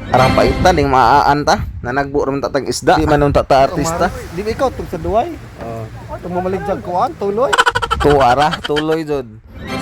Arang paitan ding maaan ta. Nanagbo ron ta tag isda. Di man nun ta artista. Di ba ikaw tug sa duway? Oh. Tug mamaligyan kuan tuloy. Tuwara, tuloy jud.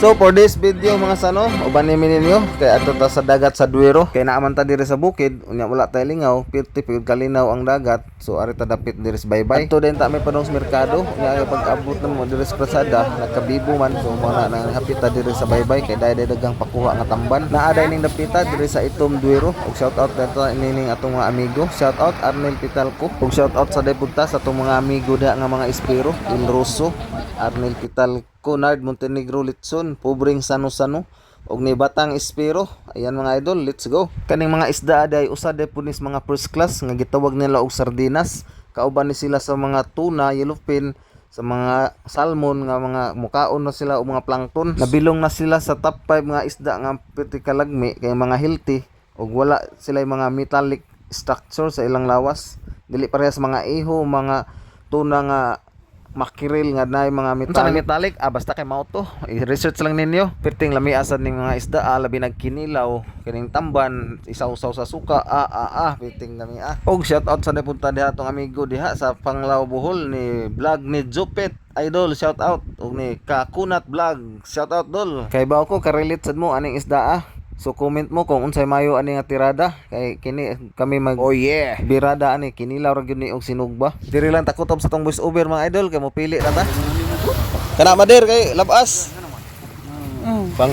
So for this video mga sano, uban ni ninyo kay ato ta sa dagat sa Duero. Kay naaman ta diri sa bukid, unya wala tay lingaw, pirti pud kalinaw ang dagat. So ari ta dapit diri sa baybay. Adto din ta may padong sa merkado, unya pag-abot mo diri sa Prasada, nagkabibo man so mo na hapit ta diri sa baybay kay dayday dagang pakuha nga tamban. Naa day ning dapita diri sa Itom Duero. Ug shout out dito ining atong mga amigo. Shout out Arnel Pitalco. Ug shout out sa deputa sa atong mga amigo diha nga mga Espiro, Il Rosso, Arnel Pitalco, Nard Montenegro Litson, Pobreng Sano-Sano, og ni Batang Espiro. Ayan mga idol, let's go. Kaning mga isda ay usa day punis mga first class nga gitawag nila og sardinas. Kauban ni sila sa mga tuna, yellowfin, sa mga salmon nga mga mukaon na sila og mga plankton. Nabilong na sila sa top 5 nga isda nga piti kalagmi kay mga healthy og wala sila yung mga metallic structure sa ilang lawas. Dili parehas mga iho, mga tuna nga makiril nga na mga metallic basta kay mao to i-research lang ninyo perting lamiasan ning mga isda labi nagkinilaw kining tamban isaw-saw sa suka perting lami og shout out sa napunta diha atong amigo diha sa Panglao Bohol ni vlog ni Jupet idol shout out og ni Kakunat vlog shout out dol kay bawo ko ka-relate sad mo aning isda so comment mo kung unsay mayo ani nga tirada kay kini kami mag birada ani kinilaw ra gyud ni og sinugba diri lang takutob sa tong voice over mga idol kay mo pili na ta kana mader kay labas bang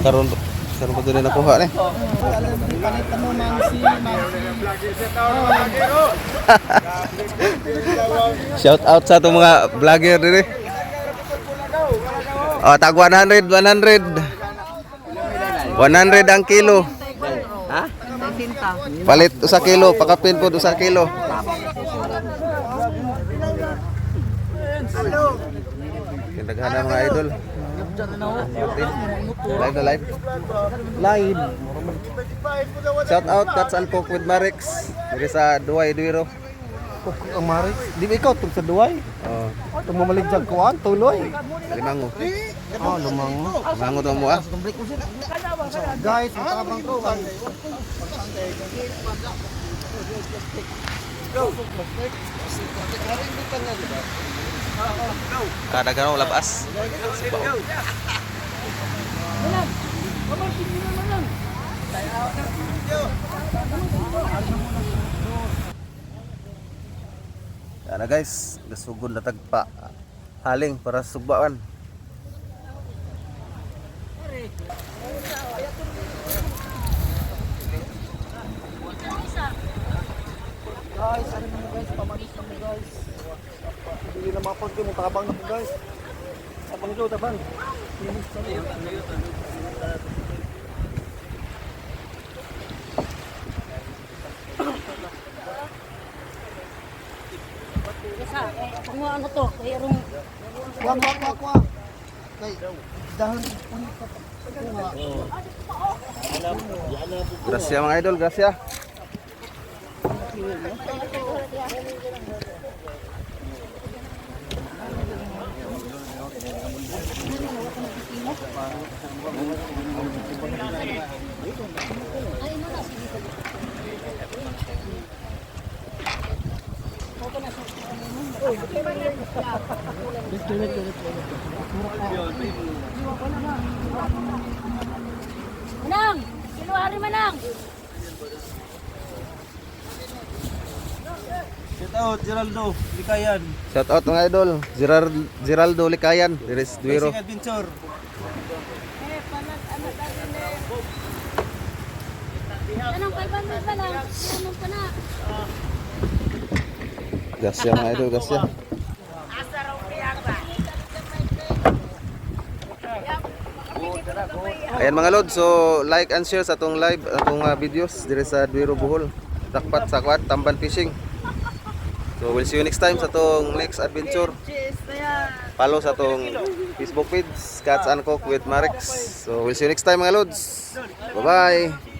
karon pa diri nakuha ni shout out sa tong mga vlogger diri tag 100 ang kilo. Ha? Palit usa kilo, pakapin po usa kilo. Kindaghan mga idol. Live na live. Live. Shout out Cats and Cook with Marix. Diri sa Duay Duero. Ang mari. Di ba ikaw tug sa duway? Oh, Tug mamaligyan kuan tuloy. limango. Lumango. Limango to mo Guys, matabang ko. Kada gano labas. Yan na guys, gasugod na tagpa haling para sugbaan. Guys, ano mo guys, pamanis mo guys. Hindi na mapod ko mo tabang na mo guys. Tabang ko tabang. Kung ano to, kaya rong Kuha. Kay dahon Gracia mga idol, gracia. Manang! Kiluari Manang! Shout out Geraldo, Likayan. Shout out mga idol, Geraldo Likayan, diri sa Duero. Racing Adventure. Anong 500 Manang? Anong pa na? Gracia mga idol, gracia. Ayan mga lord, so like and share sa atong live, atong videos diri sa Duero Bohol. Takpat sa kwat, Tamban Fishing. So we'll see you next time sa atong next adventure. Follow sa atong Facebook page, Cats and Cook with Marix. So we'll see you next time mga lods. Bye bye.